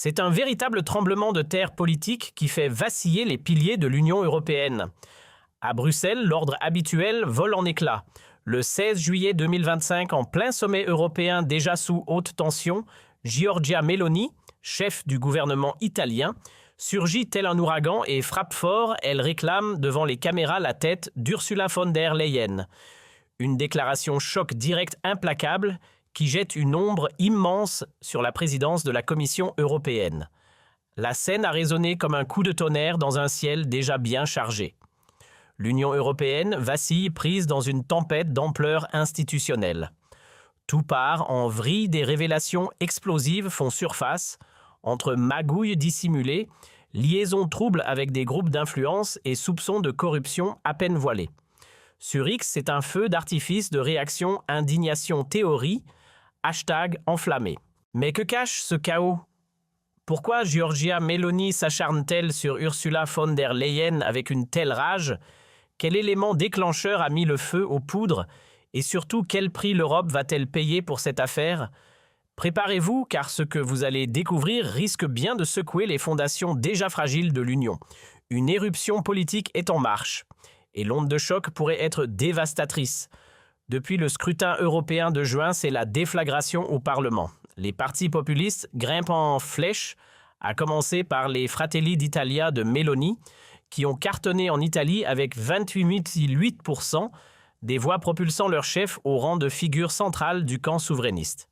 C'est un véritable tremblement de terre politique qui fait vaciller les piliers de l'Union européenne. À Bruxelles, l'ordre habituel vole en éclats. Le 16 juillet 2025, en plein sommet européen déjà sous haute tension, Giorgia Meloni, chef du gouvernement italien, surgit tel un ouragan et frappe fort, elle réclame devant les caméras la tête d'Ursula von der Leyen. Une déclaration choc direct implacable qui jette une ombre immense sur la présidence de la Commission européenne. La scène a résonné comme un coup de tonnerre dans un ciel déjà bien chargé. L'Union européenne vacille prise dans une tempête d'ampleur institutionnelle. Tout part en vrille, des révélations explosives font surface entre magouilles dissimulées, liaisons troubles avec des groupes d'influence et soupçons de corruption à peine voilés. Sur X, c'est un feu d'artifice de réaction indignation théorie, #enflammé. Mais que cache ce chaos? Pourquoi Giorgia Meloni s'acharne-t-elle sur Ursula von der Leyen avec une telle rage? Quel élément déclencheur a mis le feu aux poudres? Et surtout, quel prix l'Europe va-t-elle payer pour cette affaire? Préparez-vous, car ce que vous allez découvrir risque bien de secouer les fondations déjà fragiles de l'Union. Une éruption politique est en marche, et l'onde de choc pourrait être dévastatrice. Depuis le scrutin européen de juin, c'est la déflagration au Parlement. Les partis populistes grimpent en flèche, à commencer par les Fratelli d'Italia de Meloni, qui ont cartonné en Italie avec 28,8% des voix propulsant leur chef au rang de figure centrale du camp souverainiste.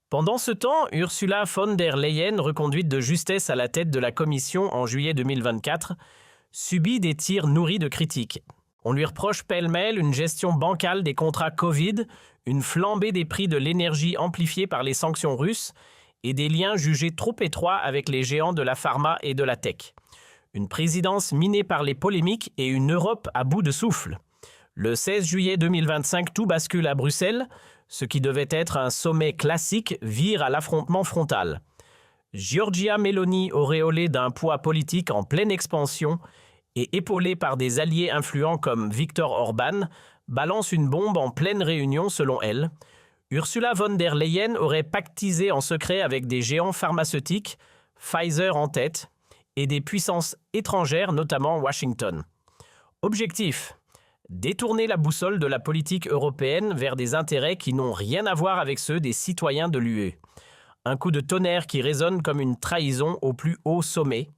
Pendant ce temps, Ursula von der Leyen, reconduite de justesse à la tête de la Commission en juillet 2024, subit des tirs nourris de critiques. On lui reproche pêle-mêle une gestion bancale des contrats Covid, une flambée des prix de l'énergie amplifiée par les sanctions russes et des liens jugés trop étroits avec les géants de la pharma et de la tech. Une présidence minée par les polémiques et une Europe à bout de souffle. Le 16 juillet 2025, tout bascule à Bruxelles. Ce qui devait être un sommet classique vire à l'affrontement frontal. Giorgia Meloni, auréolée d'un poids politique en pleine expansion et épaulée par des alliés influents comme Viktor Orban, balance une bombe en pleine réunion selon elle. Ursula von der Leyen aurait pactisé en secret avec des géants pharmaceutiques, Pfizer en tête, et des puissances étrangères, notamment Washington. Objectif: détourner la boussole de la politique européenne vers des intérêts qui n'ont rien à voir avec ceux des citoyens de l'UE. Un coup de tonnerre qui résonne comme une trahison au plus haut sommet.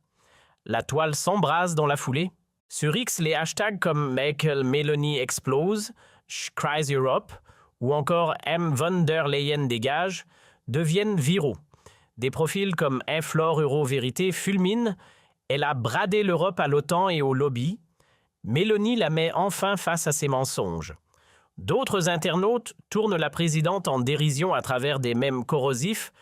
La toile s'embrase dans la foulée. Sur X, les hashtags comme Make Meloni Explose, Cries Europe ou encore M. von der Leyen dégage deviennent viraux. Des profils comme Flore Euro Vérité fulminent. Elle a bradé l'Europe à l'OTAN et au lobby. Meloni la met enfin face à ses mensonges. D'autres internautes tournent la présidente en dérision à travers des mèmes corrosifs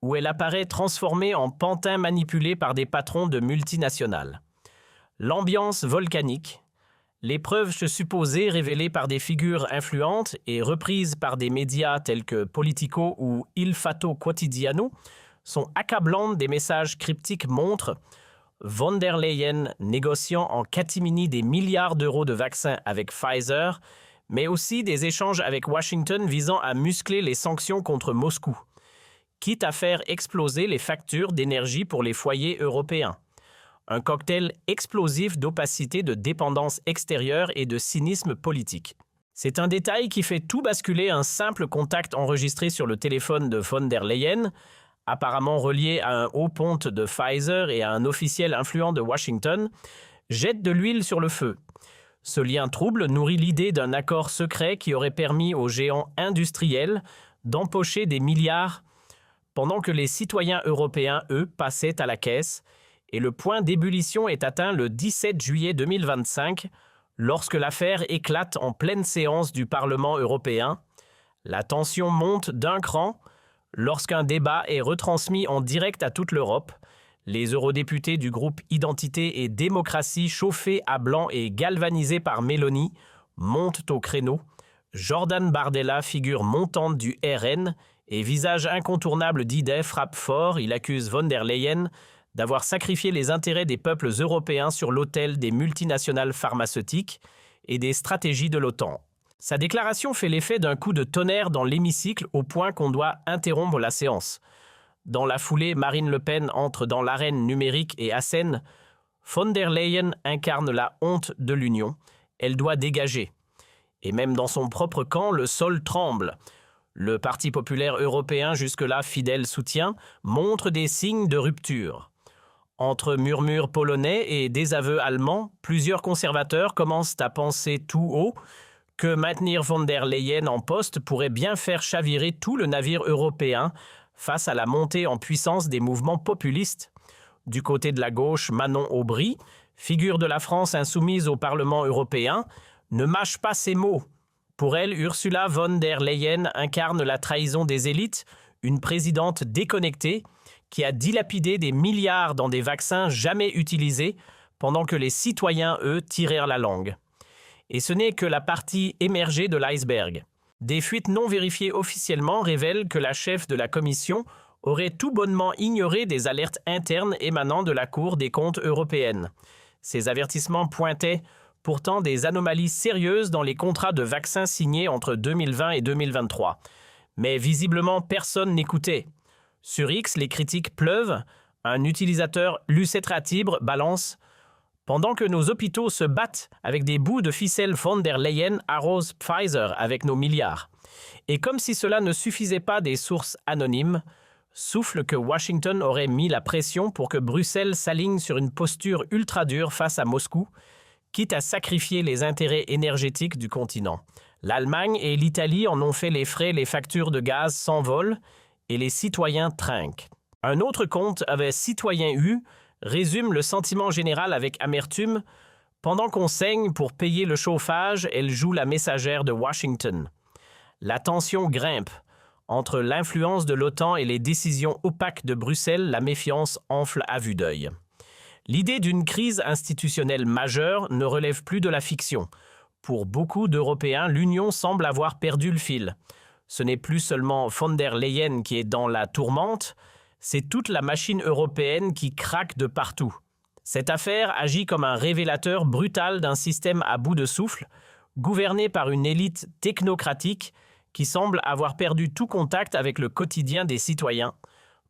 où elle apparaît transformée en pantin manipulé par des patrons de multinationales. L'ambiance volcanique, les preuves supposées révélées par des figures influentes et reprises par des médias tels que Politico ou Il Fatto Quotidiano sont accablantes. Des messages cryptiques montrent von der Leyen négociant en catimini des milliards d'euros de vaccins avec Pfizer, mais aussi des échanges avec Washington visant à muscler les sanctions contre Moscou, quitte à faire exploser les factures d'énergie pour les foyers européens. Un cocktail explosif d'opacité, de dépendance extérieure et de cynisme politique. C'est un détail qui fait tout basculer. Un simple contact enregistré sur le téléphone de von der Leyen, apparemment relié à un haut ponte de Pfizer et à un officiel influent de Washington, jette de l'huile sur le feu. Ce lien trouble nourrit l'idée d'un accord secret qui aurait permis aux géants industriels d'empocher des milliards pendant que les citoyens européens, eux, passaient à la caisse, et le point d'ébullition est atteint le 17 juillet 2025, lorsque l'affaire éclate en pleine séance du Parlement européen. La tension monte d'un cran lorsqu'un débat est retransmis en direct à toute l'Europe. Les eurodéputés du groupe Identité et Démocratie, chauffés à blanc et galvanisés par Meloni, montent au créneau. Jordan Bardella, figure montante du RN et visage incontournable d'idées, frappe fort. Il accuse von der Leyen d'avoir sacrifié les intérêts des peuples européens sur l'autel des multinationales pharmaceutiques et des stratégies de l'OTAN. Sa déclaration fait l'effet d'un coup de tonnerre dans l'hémicycle au point qu'on doit interrompre la séance. Dans la foulée, Marine Le Pen entre dans l'arène numérique et assène « Von der Leyen incarne la honte de l'Union. Elle doit dégager. » Et même dans son propre camp, le sol tremble. Le Parti populaire européen, jusque-là fidèle soutien, montre des signes de rupture. Entre murmures polonais et désaveux allemands, plusieurs conservateurs commencent à penser tout haut que maintenir von der Leyen en poste pourrait bien faire chavirer tout le navire européen face à la montée en puissance des mouvements populistes. Du côté de la gauche, Manon Aubry, figure de la France insoumise au Parlement européen, ne mâche pas ses mots. Pour elle, Ursula von der Leyen incarne la trahison des élites, une présidente déconnectée qui a dilapidé des milliards dans des vaccins jamais utilisés pendant que les citoyens, eux, tirèrent la langue. Et ce n'est que la partie émergée de l'iceberg. Des fuites non vérifiées officiellement révèlent que la chef de la Commission aurait tout bonnement ignoré des alertes internes émanant de la Cour des comptes européenne. Ces avertissements pointaient pourtant des anomalies sérieuses dans les contrats de vaccins signés entre 2020 et 2023. Mais visiblement, personne n'écoutait. Sur X, les critiques pleuvent. Un utilisateur Lucetratibres balance « Pendant que nos hôpitaux se battent avec des bouts de ficelle, von der Leyen arrose Pfizer avec nos milliards. » Et comme si cela ne suffisait pas, des sources anonymes soufflent que Washington aurait mis la pression pour que Bruxelles s'aligne sur une posture ultra dure face à Moscou, quitte à sacrifier les intérêts énergétiques du continent. L'Allemagne et l'Italie en ont fait les frais, les factures de gaz s'envolent et les citoyens trinquent. Un autre compte avec Citoyen U résume le sentiment général avec amertume. Pendant qu'on saigne pour payer le chauffage, elle joue la messagère de Washington. La tension grimpe. Entre l'influence de l'OTAN et les décisions opaques de Bruxelles, la méfiance enfle à vue d'œil. L'idée d'une crise institutionnelle majeure ne relève plus de la fiction. Pour beaucoup d'Européens, l'Union semble avoir perdu le fil. Ce n'est plus seulement von der Leyen qui est dans la tourmente, c'est toute la machine européenne qui craque de partout. Cette affaire agit comme un révélateur brutal d'un système à bout de souffle, gouverné par une élite technocratique qui semble avoir perdu tout contact avec le quotidien des citoyens.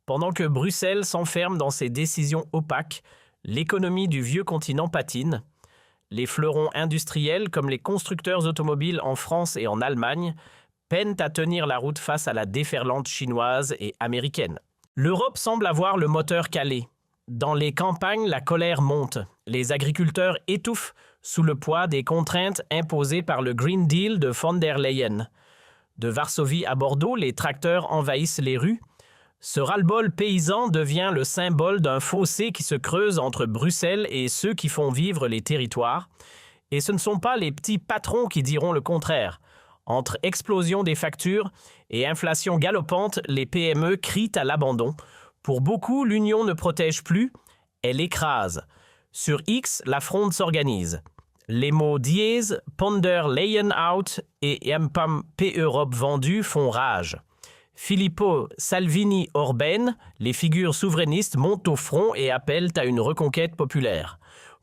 Pendant que Bruxelles s'enferme dans ses décisions opaques, l'économie du vieux continent patine. Les fleurons industriels, comme les constructeurs automobiles en France et en Allemagne, peinent à tenir la route face à la déferlante chinoise et américaine. L'Europe semble avoir le moteur calé. Dans les campagnes, la colère monte. Les agriculteurs étouffent sous le poids des contraintes imposées par le Green Deal de von der Leyen. De Varsovie à Bordeaux, les tracteurs envahissent les rues. Ce ras-le-bol paysan devient le symbole d'un fossé qui se creuse entre Bruxelles et ceux qui font vivre les territoires. Et ce ne sont pas les petits patrons qui diront le contraire. Entre explosion des factures et inflation galopante, les PME crient à l'abandon. Pour beaucoup, l'Union ne protège plus, elle écrase. Sur X, la fronde s'organise. Les mots dièse, Ponder Leyen out et Empam P-Europe vendu font rage. Filippo, Salvini, Orben, les figures souverainistes montent au front et appellent à une reconquête populaire.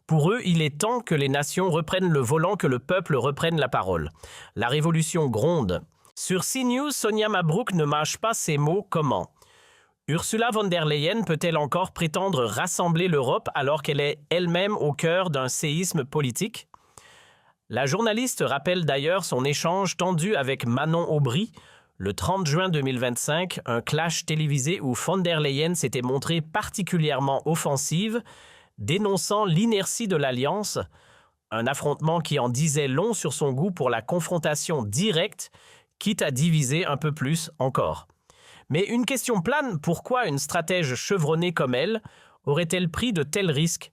Pour eux, il est temps que les nations reprennent le volant, que le peuple reprenne la parole. La révolution gronde. Sur CNews, Sonia Mabrouk ne mâche pas ses mots. Comment ? Ursula von der Leyen peut-elle encore prétendre rassembler l'Europe alors qu'elle est elle-même au cœur d'un séisme politique ? La journaliste rappelle d'ailleurs son échange tendu avec Manon Aubry, le 30 juin 2025, un clash télévisé où von der Leyen s'était montrée particulièrement offensive, dénonçant l'inertie de l'Alliance, un affrontement qui en disait long sur son goût pour la confrontation directe, quitte à diviser un peu plus encore. Mais une question plane, pourquoi une stratège chevronnée comme elle aurait-elle pris de tels risques ?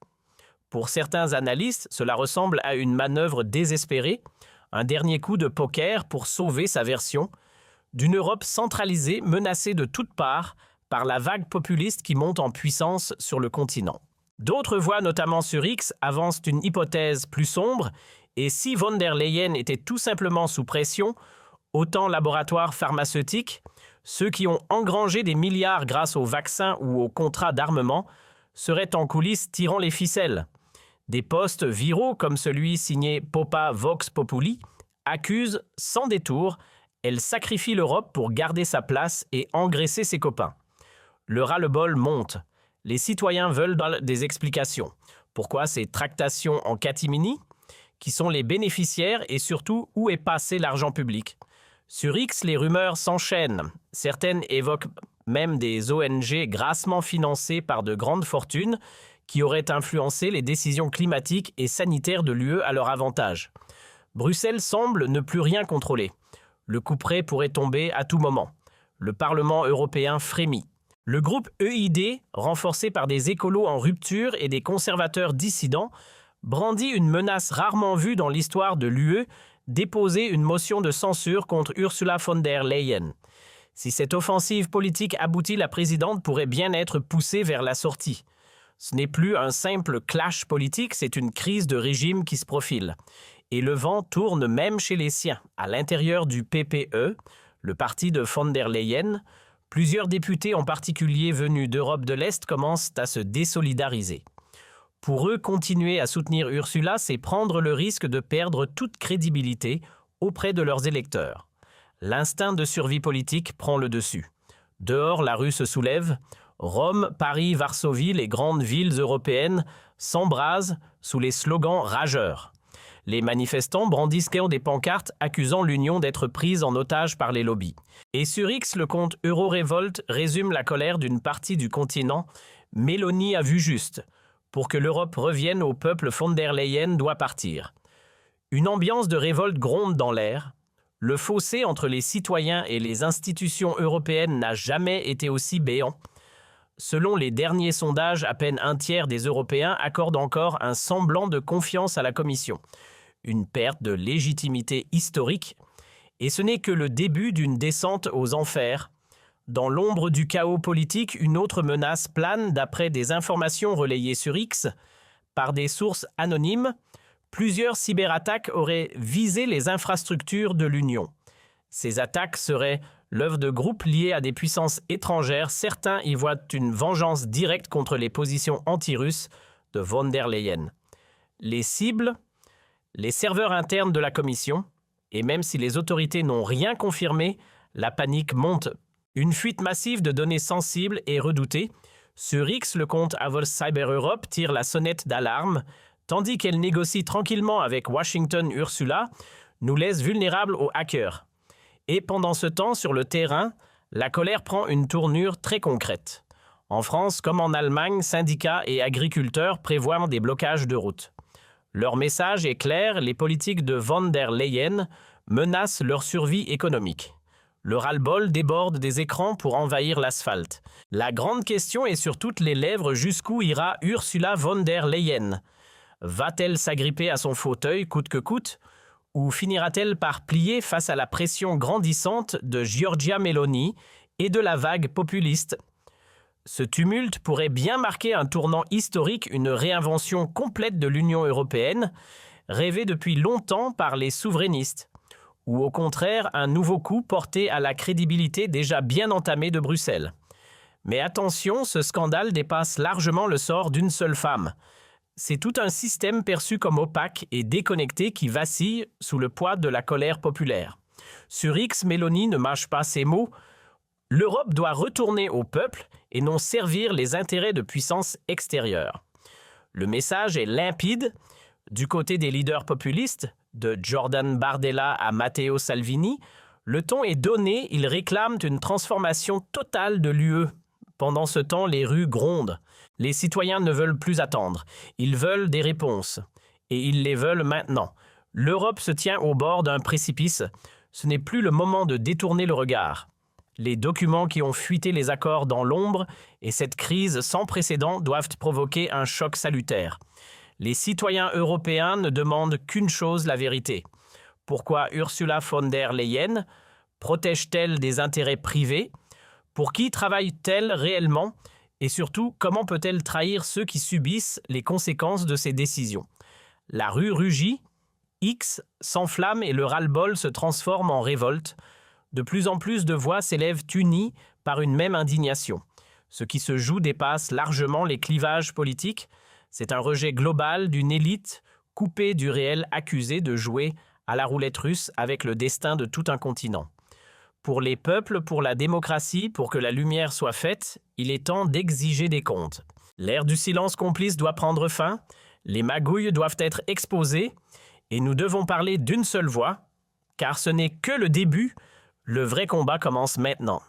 Pour certains analystes, cela ressemble à une manœuvre désespérée, un dernier coup de poker pour sauver sa version, d'une Europe centralisée menacée de toutes parts par la vague populiste qui monte en puissance sur le continent. D'autres voix, notamment sur X, avancent une hypothèse plus sombre, et si von der Leyen était tout simplement sous pression, autant laboratoires pharmaceutiques, ceux qui ont engrangé des milliards grâce aux vaccins ou aux contrats d'armement, seraient en coulisses tirant les ficelles. Des posts viraux comme celui signé Popa Vox Populi accusent sans détour, elle sacrifie l'Europe pour garder sa place et engraisser ses copains. Le ras-le-bol monte. Les citoyens veulent des explications. Pourquoi ces tractations en catimini? Qui sont les bénéficiaires et surtout où est passé l'argent public? Sur X, les rumeurs s'enchaînent. Certaines évoquent même des ONG grassement financées par de grandes fortunes qui auraient influencé les décisions climatiques et sanitaires de l'UE à leur avantage. Bruxelles semble ne plus rien contrôler. Le couperet pourrait tomber à tout moment. Le Parlement européen frémit. Le groupe EID, renforcé par des écolos en rupture et des conservateurs dissidents, brandit une menace rarement vue dans l'histoire de l'UE, déposer une motion de censure contre Ursula von der Leyen. Si cette offensive politique aboutit, la présidente pourrait bien être poussée vers la sortie. Ce n'est plus un simple clash politique, c'est une crise de régime qui se profile. Et le vent tourne même chez les siens. À l'intérieur du PPE, le parti de von der Leyen, plusieurs députés en particulier venus d'Europe de l'Est commencent à se désolidariser. Pour eux, continuer à soutenir Ursula, c'est prendre le risque de perdre toute crédibilité auprès de leurs électeurs. L'instinct de survie politique prend le dessus. Dehors, la rue se soulève. Rome, Paris, Varsovie, les grandes villes européennes s'embrasent sous les slogans rageurs. Les manifestants brandissent des pancartes accusant l'Union d'être prise en otage par les lobbies. Et sur X, le compte Eurorévolte résume la colère d'une partie du continent. Mélanie a vu juste. Pour que l'Europe revienne au peuple, von der Leyen doit partir. Une ambiance de révolte gronde dans l'air. Le fossé entre les citoyens et les institutions européennes n'a jamais été aussi béant. Selon les derniers sondages, à peine un tiers des Européens accordent encore un semblant de confiance à la Commission. Une perte de légitimité historique. Et ce n'est que le début d'une descente aux enfers. Dans l'ombre du chaos politique, une autre menace plane d'après des informations relayées sur X par des sources anonymes. Plusieurs cyberattaques auraient visé les infrastructures de l'Union. Ces attaques seraient l'œuvre de groupes liés à des puissances étrangères. Certains y voient une vengeance directe contre les positions anti-russes de von der Leyen. Les cibles, les serveurs internes de la Commission, et même si les autorités n'ont rien confirmé, la panique monte. Une fuite massive de données sensibles est redoutée. Sur X, le compte Avos Cyber Europe tire la sonnette d'alarme, tandis qu'elle négocie tranquillement avec Washington. Ursula nous laisse vulnérables aux hackers. Et pendant ce temps, sur le terrain, la colère prend une tournure très concrète. En France, comme en Allemagne, syndicats et agriculteurs prévoient des blocages de routes. Leur message est clair, les politiques de von der Leyen menacent leur survie économique. Le ras-le-bol déborde des écrans pour envahir l'asphalte. La grande question est sur toutes les lèvres, jusqu'où ira Ursula von der Leyen? Va-t-elle s'agripper à son fauteuil coûte que coûte? Ou finira-t-elle par plier face à la pression grandissante de Giorgia Meloni et de la vague populiste? Ce tumulte pourrait bien marquer un tournant historique, une réinvention complète de l'Union européenne, rêvée depuis longtemps par les souverainistes. Ou au contraire, un nouveau coup porté à la crédibilité déjà bien entamée de Bruxelles. Mais attention, ce scandale dépasse largement le sort d'une seule femme. C'est tout un système perçu comme opaque et déconnecté qui vacille sous le poids de la colère populaire. Sur X, Meloni ne mâche pas ses mots. L'Europe doit retourner au peuple et non servir les intérêts de puissances extérieures. Le message est limpide. Du côté des leaders populistes, de Jordan Bardella à Matteo Salvini, le ton est donné, ils réclament une transformation totale de l'UE. Pendant ce temps, les rues grondent. Les citoyens ne veulent plus attendre. Ils veulent des réponses. Et ils les veulent maintenant. L'Europe se tient au bord d'un précipice. Ce n'est plus le moment de détourner le regard. Les documents qui ont fuité les accords dans l'ombre et cette crise sans précédent doivent provoquer un choc salutaire. Les citoyens européens ne demandent qu'une chose, la vérité. Pourquoi Ursula von der Leyen protège-t-elle des intérêts privés? Pour qui travaille-t-elle réellement? Et surtout, comment peut-elle trahir ceux qui subissent les conséquences de ses décisions? La rue rugit, X s'enflamme et le ras-le-bol se transforme en révolte. De plus en plus de voix s'élèvent unies par une même indignation. Ce qui se joue dépasse largement les clivages politiques. C'est un rejet global d'une élite coupée du réel, accusée de jouer à la roulette russe avec le destin de tout un continent. Pour les peuples, pour la démocratie, pour que la lumière soit faite, il est temps d'exiger des comptes. L'ère du silence complice doit prendre fin, les magouilles doivent être exposées, et nous devons parler d'une seule voix, car ce n'est que le début, le vrai combat commence maintenant.